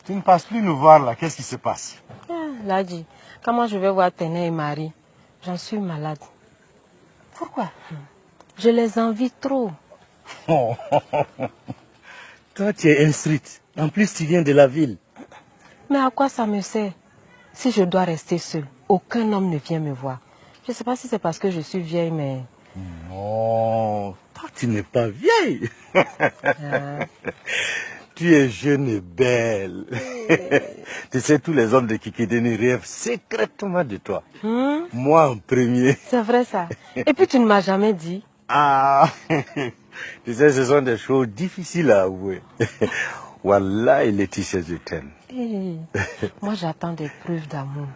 Tu ne passes plus nous voir là, qu'est-ce qui se passe? Ladji, comment je vais voir Téné et Marie? J'en suis malade. Pourquoi? Je les envie trop. Oh. Toi, tu es instruite. En plus, tu viens de la ville. Mais à quoi ça me sert? Si je dois rester seule, aucun homme ne vient me voir. Je ne sais pas si c'est parce que je suis vieille, mais... Non, toi, tu n'es pas vieille. Tu es jeune et belle. Tu sais, tous les hommes de Kikédéni rêvent secrètement de toi. Moi en premier. C'est vrai ça. Et puis tu ne m'as jamais dit. Ah, tu sais, ce sont des choses difficiles à avouer. Wallah, Laetitia, je t'aime. Hey, moi j'attends des preuves d'amour,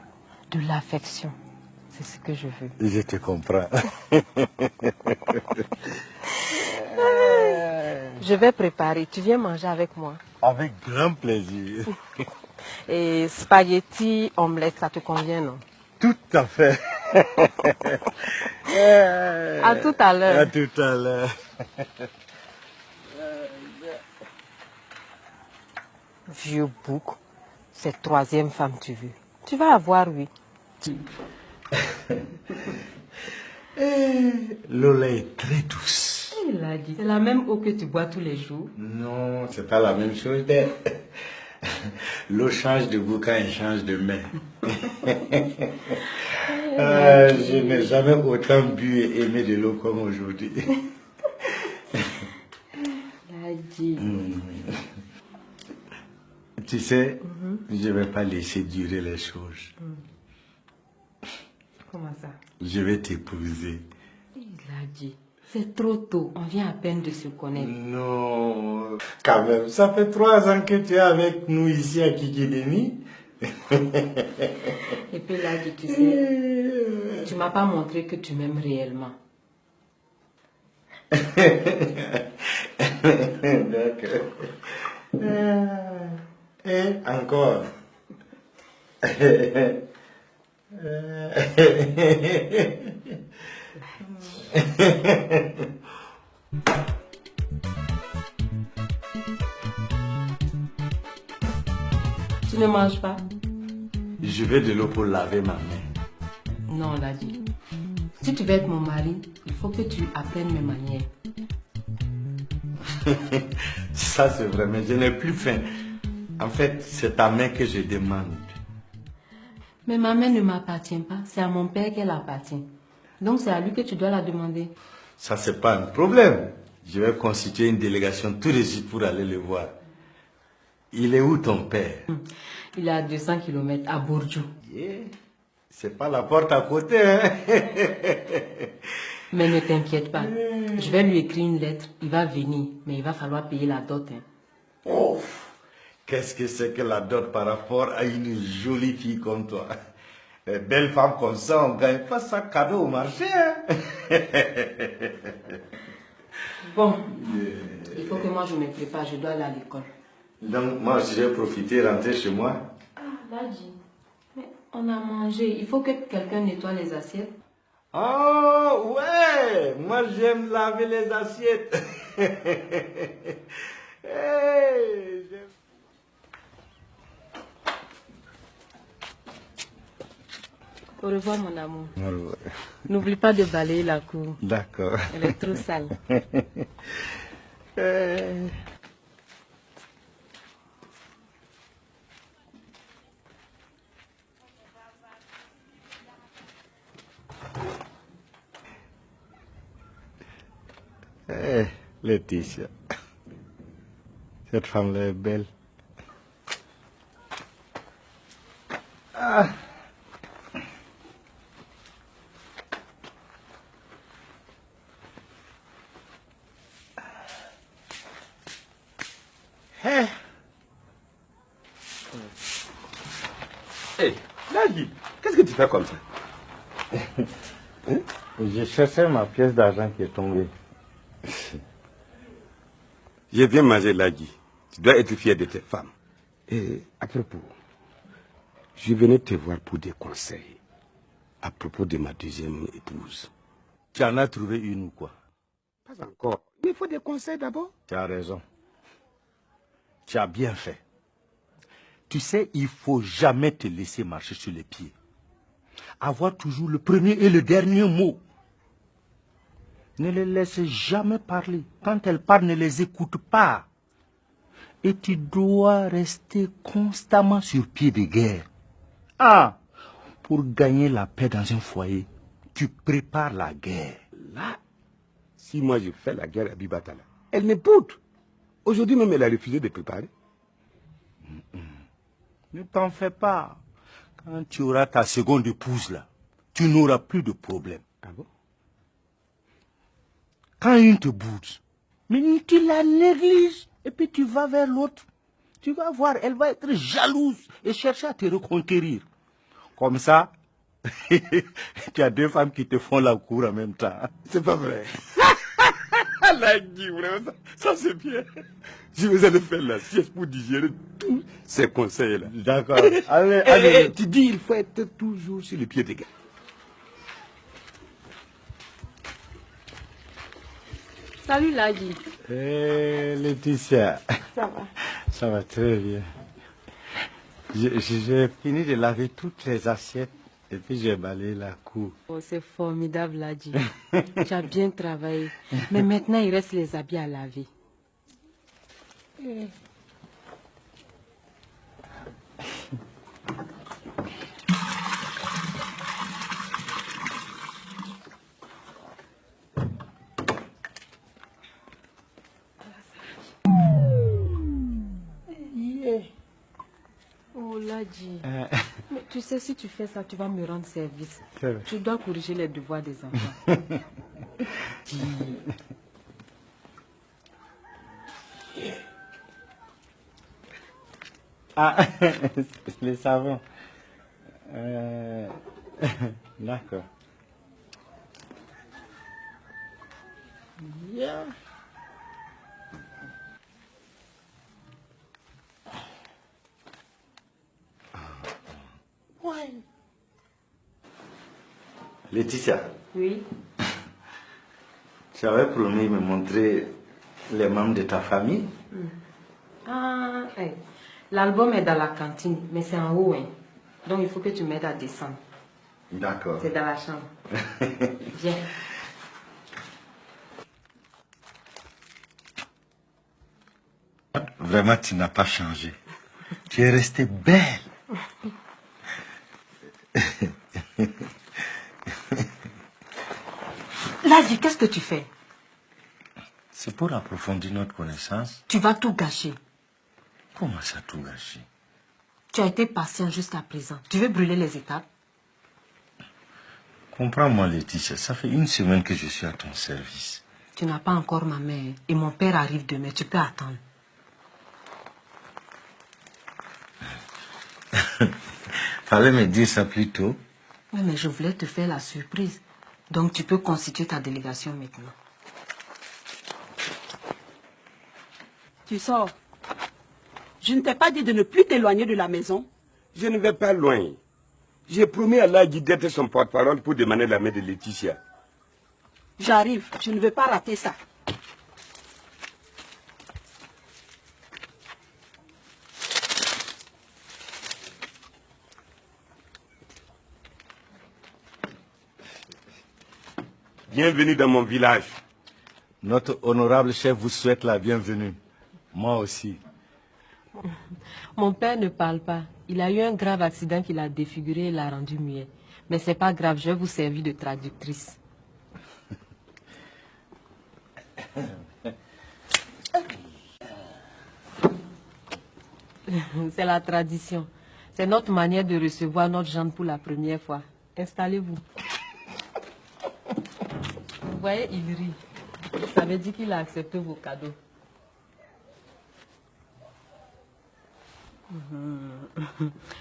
de l'affection. C'est ce que je veux. Je te comprends. Je vais préparer. Tu viens manger avec moi? Avec grand plaisir. Et spaghetti, omelette, ça te convient, non? Tout à fait. À tout à l'heure. À tout à l'heure. Vieux bouc, cette troisième femme tu veux. Tu vas avoir, oui. Lola est très douce. Il a dit. C'est la même eau que tu bois tous les jours. Non, c'est pas la même chose. L'eau change de goût quand elle change de main. Je n'ai jamais autant bu et aimé de l'eau comme aujourd'hui. Tu sais, je ne vais pas laisser durer les choses. Comment ça? Je vais t'épouser. Il a dit. C'est trop tôt, on vient à peine de se connaître. Non, quand même, ça fait 3 ans que tu es avec nous ici à Kikédéni. Et puis là, tu sais, tu m'as pas montré que tu m'aimes réellement. D'accord. Et encore. Tu ne manges pas? Je vais de l'eau pour laver ma main. Non, Ladji. Si tu veux être mon mari, il faut que tu apprennes mes manières. Ça c'est vrai, mais je n'ai plus faim. En fait, c'est ta main que je demande. Mais ma main ne m'appartient pas, c'est à mon père qu'elle appartient. Donc c'est à lui que tu dois la demander. Ça c'est pas un problème. Je vais constituer une délégation tout de suite pour aller le voir. Il est où ton père? Il est à 200 km à Bourdieu. Yeah. C'est pas la porte à côté, hein? Mais ne t'inquiète pas. Je vais lui écrire une lettre. Il va venir. Mais il va falloir payer la dot. Hein. Oh, qu'est-ce que c'est que la dot par rapport à une jolie fille comme toi? Les belles femmes comme ça, on ne gagne pas ça cadeau au marché. Hein? Bon, il faut que moi je me prépare. Je dois aller à l'école. Donc moi, je vais profiter, rentrer chez moi. Ah, Ladji, mais on a mangé. Il faut que quelqu'un nettoie les assiettes. Oh, ouais! Moi, j'aime laver les assiettes. Hey, Au revoir, mon amour. au revoir. N'oublie pas de balayer la cour. D'accord. Elle est trop sale. Laetitia, cette femme-là est belle. Ah. Hey, Ladji, qu'est-ce que tu fais comme ça? Je cherchais ma pièce d'argent qui est tombée. Je viens manger Ladji. Tu dois être fier de tes femmes. Et à propos, je venais te voir pour des conseils à propos de ma deuxième épouse. Tu en as trouvé une ou quoi? Pas encore. Il faut des conseils d'abord. Tu as raison. Tu as bien fait. Tu sais, il faut jamais te laisser marcher sur les pieds. Avoir toujours le premier et le dernier mot. Ne les laisse jamais parler. Quand elles parlent, ne les écoute pas. Et tu dois rester constamment sur pied de guerre. Ah, pour gagner la paix dans un foyer, tu prépares la guerre. Là, si moi je fais la guerre à Bibatala, elle m'écoute. Aujourd'hui même, elle a refusé de préparer. Ne t'en fais pas. Quand tu auras ta seconde épouse là, tu n'auras plus de problème. Ah bon? Quand une te boude, mais tu la négliges et puis tu vas vers l'autre. Tu vas voir, elle va être jalouse et chercher à te reconquérir. Comme ça, tu as deux femmes qui te font la cour en même temps. C'est pas vrai. La Guy, vraiment, ça c'est bien. Je vais aller faire la sieste pour digérer tous ces conseils-là. D'accord. Allez. Tu dis il faut être toujours sur les pieds des gars. Salut Ladi. Laetitia. Ça va? Ça va très bien. J'ai fini de laver toutes les assiettes et puis j'ai balayé la cour. Oh, c'est formidable Ladi. Tu as bien travaillé. Mais maintenant, il reste les habits à laver. Oh Ladi. Mais tu sais, si tu fais ça, tu vas me rendre service. C'est vrai. Tu dois corriger les devoirs des enfants. Ah, les savons. D'accord. Yeah. Ouais. Laetitia, Oui. tu avais promis de me montrer les membres de ta famille. Ah, hey. L'album est dans la cantine, mais c'est en haut. Hein. Donc il faut que tu m'aides à descendre. D'accord. C'est dans la chambre. Viens. Vraiment, tu n'as pas changé. Tu es restée belle. Ladi, qu'est-ce que tu fais? C'est pour approfondir notre connaissance. Tu vas tout gâcher. Comment ça tout gâché? Tu as été patient jusqu'à présent. Tu veux brûler les étapes? Comprends-moi, Laetitia, ça fait une semaine que je suis à ton service. Tu n'as pas encore ma mère et mon père arrive demain. Tu peux attendre. Fallait me dire ça plus tôt. Oui, mais je voulais te faire la surprise. Donc tu peux constituer ta délégation maintenant. Tu sors. Je ne t'ai pas dit de ne plus t'éloigner de la maison. Je ne vais pas loin. J'ai promis à Ladi d'être son porte-parole pour demander la main de Laetitia. J'arrive. Je ne veux pas rater ça. Bienvenue dans mon village. Notre honorable chef vous souhaite la bienvenue. Moi aussi. Mon père ne parle pas. Il a eu un grave accident qui l'a défiguré et l'a rendu muet. Mais c'est pas grave, je vais vous servir de traductrice. C'est la tradition. C'est notre manière de recevoir notre gendre pour la première fois. Installez-vous. Vous voyez, il rit. Ça veut dire qu'il a accepté vos cadeaux.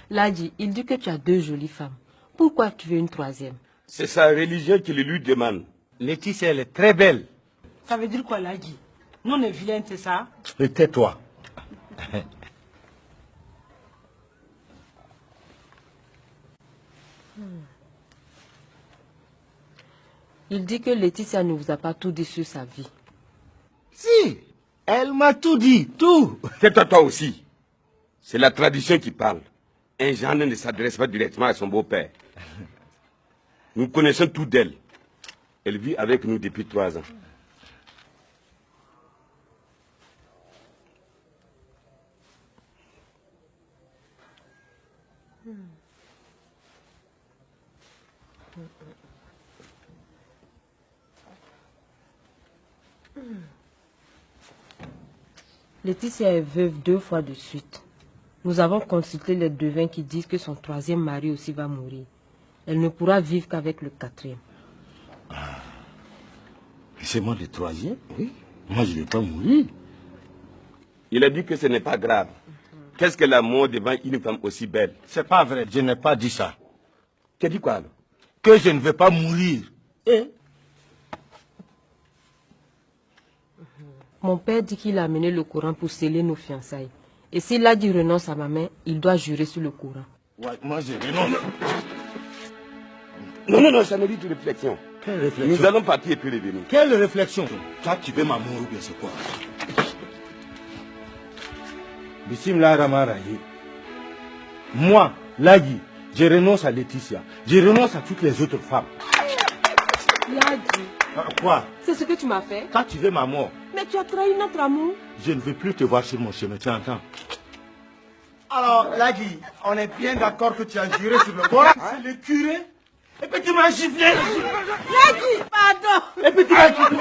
Ladi, il dit que tu as 2 jolies femmes. Pourquoi tu veux une 3e? C'est sa religion qui le lui demande. Laetitia, elle est très belle. Ça veut dire quoi, Ladi? Nous, on est vilains, c'est ça? Et tais-toi. Il dit que Laetitia ne vous a pas tout dit sur sa vie. Si, elle m'a tout dit, tout. Tais-toi toi aussi. C'est la tradition qui parle. Un gendre ne s'adresse pas directement à son beau-père. Nous connaissons tout d'elle. Elle vit avec nous depuis 3 ans. Laetitia est veuve 2 fois de suite. Nous avons consulté les devins qui disent que son 3e mari aussi va mourir. Elle ne pourra vivre qu'avec le 4e. C'est moi le 3e? Oui. Moi, je ne vais pas mourir. Il a dit que ce n'est pas grave. Qu'est-ce que la mort devant une femme aussi belle? C'est pas vrai, je n'ai pas dit ça. Tu as dit quoi alors? Que je ne vais pas mourir. Mon père dit qu'il a amené le Coran pour sceller nos fiançailles. Et s'il a dit renonce à ma main, il doit jurer sur le Coran. Ouais, moi, je renonce. Non, ça mérite une réflexion. Quelle réflexion? Nous allons partir et puis revenir. Quelle réflexion? Toi, tu veux ma mort ou bien c'est quoi? Bismillah Rahman Rahim. Moi, Lagui, je renonce à Laetitia. Je renonce à toutes les autres femmes. Lagui. Quoi? C'est ce que tu m'as fait? Toi, tu veux ma mort. Mais tu as trahi notre amour. Je ne veux plus te voir sur mon chemin, tu entends? Alors, Lagui, on est bien d'accord que tu as juré sur le Coran. C'est le curé. Et puis tu m'as giflé. Lagui, pardon. Et puis tu m'as giflé.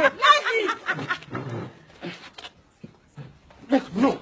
Lagui. Non.